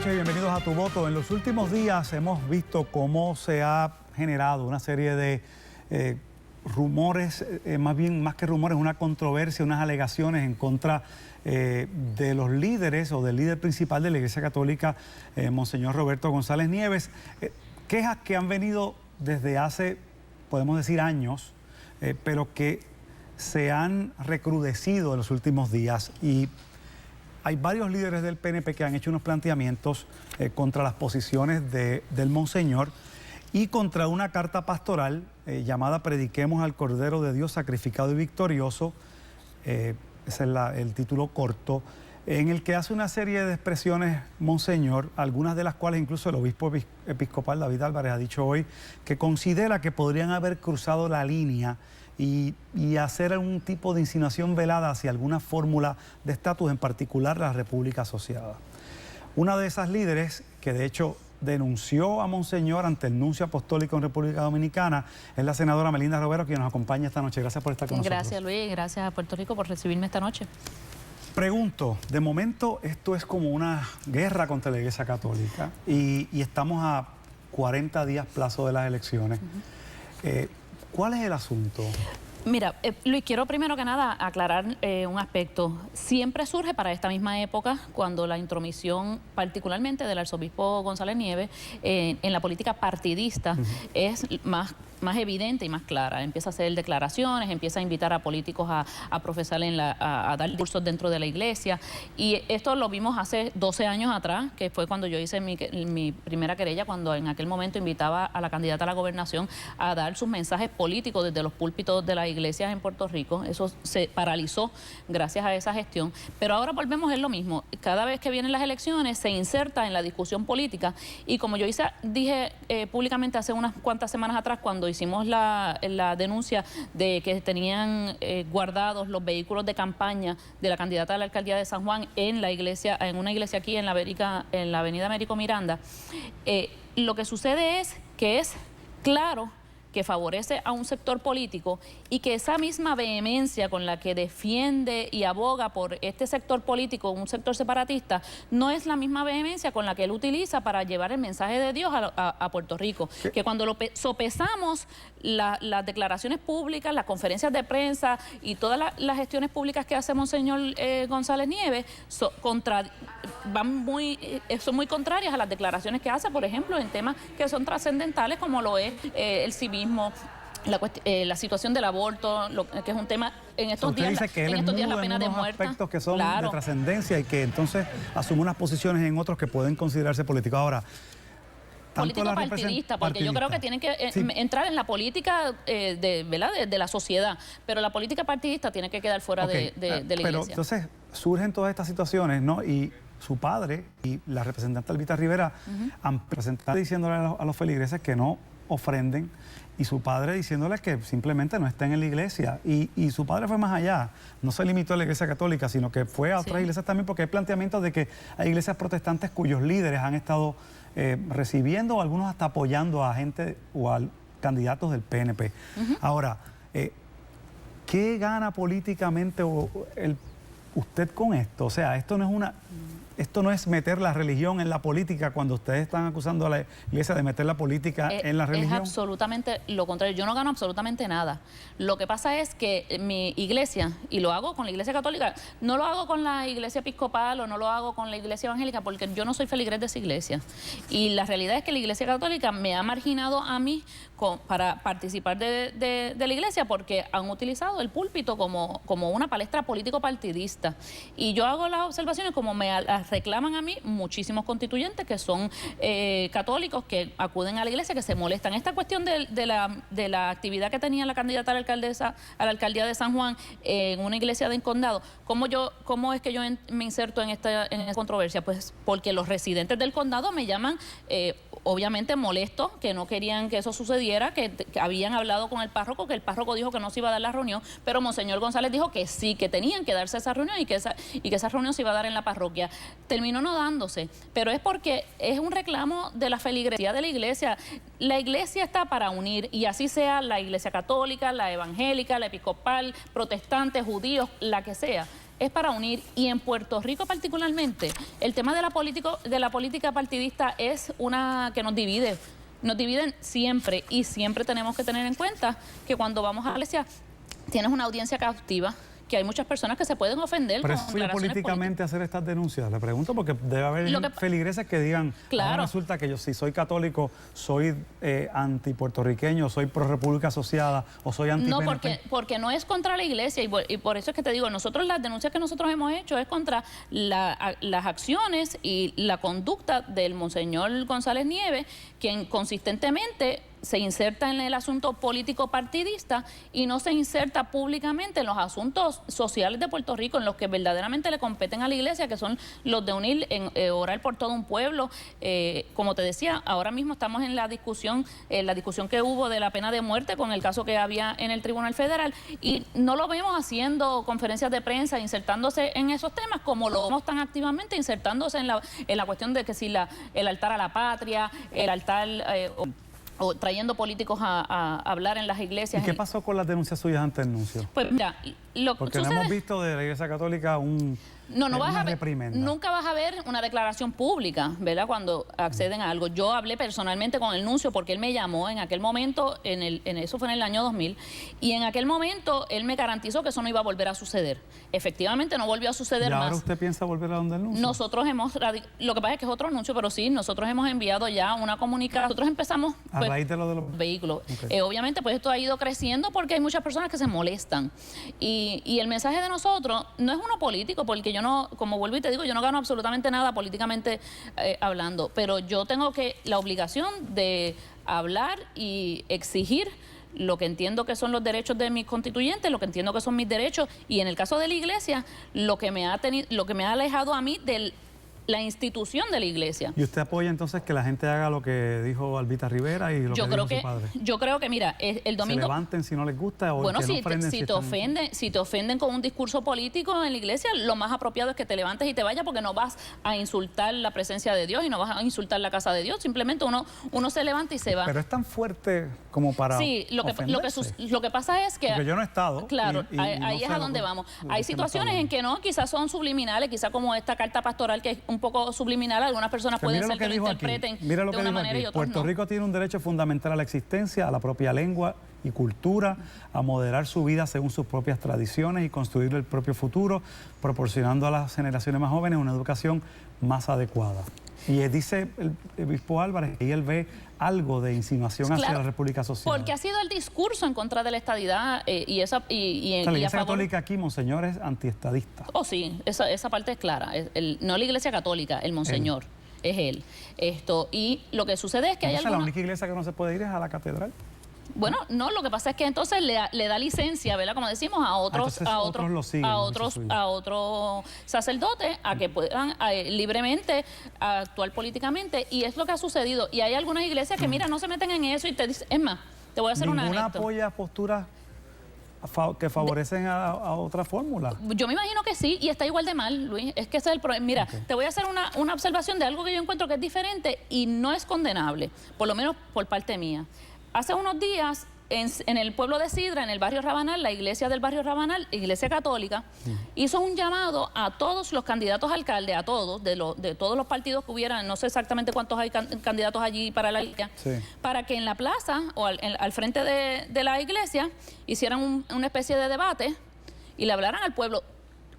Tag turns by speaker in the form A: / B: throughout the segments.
A: noches y bienvenidos a Tu Voto. En los últimos días hemos visto cómo se ha generado una serie de rumores, más que rumores, una controversia, unas alegaciones en contra de los líderes o del líder principal de la Iglesia Católica, Monseñor Roberto González Nieves. Quejas que han venido desde hace, podemos decir, años, pero que se han recrudecido en los últimos días, y hay varios líderes del PNP que han hecho unos planteamientos contra las posiciones del Monseñor y contra una carta pastoral llamada Prediquemos al Cordero de Dios sacrificado y victorioso, ese es el título corto, en el que hace una serie de expresiones Monseñor, algunas de las cuales incluso el obispo episcopal David Álvarez ha dicho hoy que considera que podrían haber cruzado la línea y hacer algún tipo de insinuación velada hacia alguna fórmula de estatus, en particular la República Asociada. Una de esas líderes, que de hecho denunció a Monseñor ante el nuncio apostólico en República Dominicana, es la senadora Melinda Romero, quien nos acompaña esta noche. Gracias por estar con nosotros.
B: Gracias, Luis, gracias a Puerto Rico por recibirme esta noche.
A: Pregunto, de momento esto es como una guerra contra la Iglesia Católica y estamos a 40 días plazo de las elecciones. ¿Cuál es el asunto?
B: Mira, Luis, quiero primero que nada aclarar un aspecto. Siempre surge para esta misma época, cuando la intromisión, particularmente del arzobispo González Nieves, en la política partidista es más evidente y más clara. Empieza a hacer declaraciones, empieza a invitar a políticos a profesar, a dar cursos dentro de la iglesia. Y esto lo vimos hace 12 años atrás, que fue cuando yo hice mi primera querella, cuando en aquel momento invitaba a la candidata a la gobernación a dar sus mensajes políticos desde los púlpitos de las iglesias en Puerto Rico. Eso se paralizó gracias a esa gestión. Pero ahora volvemos a lo mismo. Cada vez que vienen las elecciones se inserta en la discusión política, y como yo dije públicamente hace unas cuantas semanas atrás, cuando hicimos la denuncia de que tenían guardados los vehículos de campaña de la candidata a la alcaldía de San Juan en la iglesia, en una iglesia aquí en la avenida Américo Miranda, lo que sucede es que es claro que favorece a un sector político, y que esa misma vehemencia con la que defiende y aboga por este sector político, un sector separatista, no es la misma vehemencia con la que él utiliza para llevar el mensaje de Dios a Puerto Rico. Que cuando lo sopesamos, las declaraciones públicas, las conferencias de prensa y todas las gestiones públicas que hace Monseñor González Nieves son muy contrarias a las declaraciones que hace, por ejemplo, en temas que son trascendentales, como lo es el civismo, la situación del aborto, que es un tema en estos días, la pena de muerte.
A: Aspectos que son de trascendencia y que entonces asume unas posiciones en otros que pueden considerarse políticos. Ahora,
B: político partidista, porque yo creo que tienen que entrar en la política de la sociedad, pero la política partidista tiene que quedar fuera de la iglesia.
A: Pero entonces surgen todas estas situaciones, ¿no? Y su padre y la representante Albita Rivera han presentado diciéndole a los feligreses que no ofrenden, y su padre diciéndoles que simplemente no estén en la iglesia. Y su padre fue más allá, no se limitó a la Iglesia Católica, sino que fue a otras iglesias también, porque hay planteamientos de que hay iglesias protestantes cuyos líderes han estado recibiendo, o algunos hasta apoyando a gente o a candidatos del PNP. Ahora, ¿qué gana políticamente usted con esto? O sea, esto no es meter la religión en la política, cuando ustedes están acusando a la iglesia de meter la política en la religión.
B: Es absolutamente lo contrario. Yo no gano absolutamente nada. Lo que pasa es que mi iglesia, y lo hago con la Iglesia Católica, no lo hago con la Iglesia Episcopal o no lo hago con la Iglesia Evangélica, porque yo no soy feligrés de esa iglesia. Y la realidad es que la Iglesia Católica me ha marginado a mí para participar de la iglesia, porque han utilizado el púlpito como una palestra político-partidista. Y yo hago las observaciones como me reclaman a mí muchísimos constituyentes que son católicos, que acuden a la iglesia, que se molestan. Esta cuestión de la actividad que tenía la candidata a la alcaldía de San Juan en una iglesia de condado, ¿cómo es que yo me inserto en esta controversia? Pues porque los residentes del condado me llaman obviamente molestos, que no querían que eso sucediera, que habían hablado con el párroco, que el párroco dijo que no se iba a dar la reunión, pero Monseñor González dijo que sí, que tenían que darse esa reunión y que esa reunión se iba a dar en la parroquia. Terminó no dándose, pero es porque es un reclamo de la feligresía de la iglesia. La iglesia está para unir, y así sea la iglesia católica, la evangélica, la episcopal, protestante, judíos, la que sea. es para unir, y en Puerto Rico particularmente, el tema de la política partidista es una que nos divide. Nos dividen siempre, y siempre tenemos que tener en cuenta que cuando vamos a la iglesia tienes una audiencia cautiva, que hay muchas personas que se pueden ofender.
A: Pero
B: con
A: es
B: declaraciones
A: políticamente hacer estas denuncias. Le pregunto porque debe haber feligreses que digan,
B: claro,
A: ahora resulta que yo, si soy católico, soy antipuertorriqueño, soy pro República Asociada o soy anti PNP.
B: No, porque no es contra la iglesia, y por eso es que te digo, nosotros las denuncias que nosotros hemos hecho es contra las acciones y la conducta del Monseñor González Nieves, quien consistentemente se inserta en el asunto político partidista y no se inserta públicamente en los asuntos sociales de Puerto Rico, en los que verdaderamente le competen a la iglesia, que son los de unir, orar por todo un pueblo. Como te decía, ahora mismo estamos en la discusión que hubo de la pena de muerte con el caso que había en el Tribunal Federal, y no lo vemos haciendo conferencias de prensa, insertándose en esos temas, como lo vemos tan activamente insertándose en la cuestión de que si el altar a la patria, el altar o trayendo políticos a hablar en las iglesias.
A: ¿Y qué pasó con las denuncias suyas ante el nuncio?
B: Pues mira,
A: porque no hemos visto de la Iglesia Católica
B: nunca vas a ver una declaración pública, ¿verdad? Cuando acceden a algo. Yo hablé personalmente con el nuncio porque él me llamó en aquel momento, eso fue en el año 2000, y en aquel momento él me garantizó que eso no iba a volver a suceder. Efectivamente no volvió a suceder más.
A: ¿Y ahora usted piensa volver a donde el nuncio?
B: Nosotros lo que pasa es que es otro anuncio, pero sí, nosotros hemos enviado ya una comunicación. Nosotros empezamos
A: a raíz de lo de los
B: vehículos.
A: Okay.
B: Obviamente pues esto ha ido creciendo porque hay muchas personas que se molestan. Y el mensaje de nosotros no es uno político, porque yo no, como vuelvo y te digo, yo no gano absolutamente nada políticamente hablando, pero yo tengo la obligación de hablar y exigir lo que entiendo que son los derechos de mis constituyentes, lo que entiendo que son mis derechos, y en el caso de la iglesia, lo que me ha alejado a mí de la institución de la iglesia.
A: ¿Y usted apoya entonces que la gente haga lo que dijo Albita Rivera y lo que dijo su padre?
B: Yo creo que, mira, el domingo...
A: Se levanten si no les gusta, o
B: bueno,
A: que
B: si te ofenden con un discurso político en la iglesia, lo más apropiado es que te levantes y te vayas, porque no vas a insultar la presencia de Dios y no vas a insultar la casa de Dios. Simplemente uno se levanta y se va.
A: Pero es tan fuerte como para
B: lo que pasa es que...
A: Porque yo no he estado.
B: Claro, ahí es a donde vamos. Hay situaciones en que no, quizás son subliminales, quizás como esta carta pastoral que es un poco subliminal, algunas personas pueden ser que lo interpreten de una manera y otras no.
A: Puerto Rico tiene un derecho fundamental a la existencia, a la propia lengua y cultura, a moderar su vida según sus propias tradiciones y construir el propio futuro, proporcionando a las generaciones más jóvenes una educación más adecuada. Y dice el obispo Álvarez que él ve algo de insinuación hacia la República Asociada.
B: Porque ha sido el discurso en contra de la estadidad
A: la Iglesia Católica aquí, Monseñor, es antiestadista.
B: Oh, sí, esa parte es clara. No la Iglesia Católica, el Monseñor, es él. Y lo que sucede es que hay
A: la única iglesia que no se puede ir es a la catedral.
B: Bueno, no, lo que pasa es que entonces le da licencia, ¿verdad? Como decimos, a otros sacerdotes a que puedan libremente actuar políticamente, y es lo que ha sucedido. Y hay algunas iglesias que, mira, no se meten en eso y te dicen, es más, te voy a hacer una anécdota.
A: ¿Ninguna apoya posturas que favorecen a otra fórmula?
B: Yo me imagino que sí, y está igual de mal, Luis. Es que ese es el problema. Mira, te voy a hacer una observación de algo que yo encuentro que es diferente y no es condenable, por lo menos por parte mía. Hace unos días, en el pueblo de Sidra, en el barrio Rabanal, la iglesia del barrio Rabanal, iglesia católica, hizo un llamado a todos los candidatos a alcalde, a todos, de todos los partidos que hubieran, no sé exactamente cuántos hay candidatos allí para la iglesia, para que en la plaza o al frente de la iglesia hicieran una especie de debate y le hablaran al pueblo.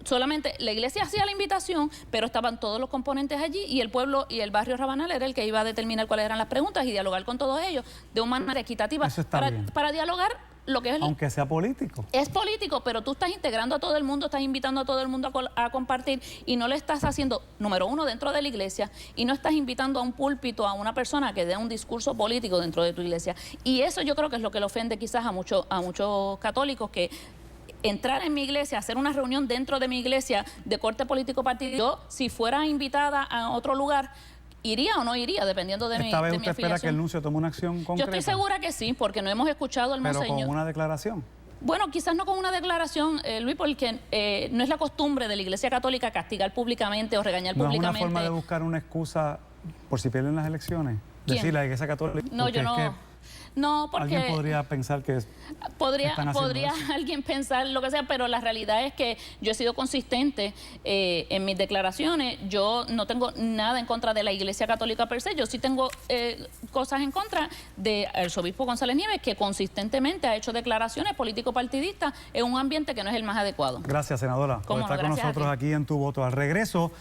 B: Solamente la iglesia hacía la invitación, pero estaban todos los componentes allí, y el pueblo y el barrio Rabanal era el que iba a determinar cuáles eran las preguntas y dialogar con todos ellos de una manera equitativa.
A: Eso está bien.
B: Para dialogar lo que es...
A: Aunque sea político.
B: Es político, pero tú estás integrando a todo el mundo, estás invitando a todo el mundo a compartir, y no le estás haciendo, número uno, dentro de la iglesia, y no estás invitando a un púlpito a una persona que dé un discurso político dentro de tu iglesia. Y eso yo creo que es lo que le ofende quizás a muchos católicos, que entrar en mi iglesia, hacer una reunión dentro de mi iglesia de corte político partidista. Yo, si fuera invitada a otro lugar, ¿iría o no iría? Dependiendo de mi afiliación.
A: ¿Esta vez usted espera que el nuncio tome una acción concreta?
B: Yo estoy segura que sí, porque no hemos escuchado al monseñor.
A: ¿Pero con una declaración?
B: Bueno, quizás no con una declaración, Luis, porque no es la costumbre de la Iglesia Católica castigar públicamente o regañar públicamente.
A: ¿No es una forma de buscar una excusa por si pierden las elecciones?
B: ¿Quién?
A: Decir la Iglesia Católica.
B: No, yo no. No, porque
A: alguien podría pensar que
B: podría
A: eso.
B: alguien pensar lo que sea, pero la realidad es que yo he sido consistente en mis declaraciones. Yo no tengo nada en contra de la Iglesia Católica per se. Yo sí tengo cosas en contra del arzobispo González Nieves, que consistentemente ha hecho declaraciones político-partidistas en un ambiente que no es el más adecuado.
A: Gracias, senadora, por estar con nosotros aquí en Tu Voto. Al regreso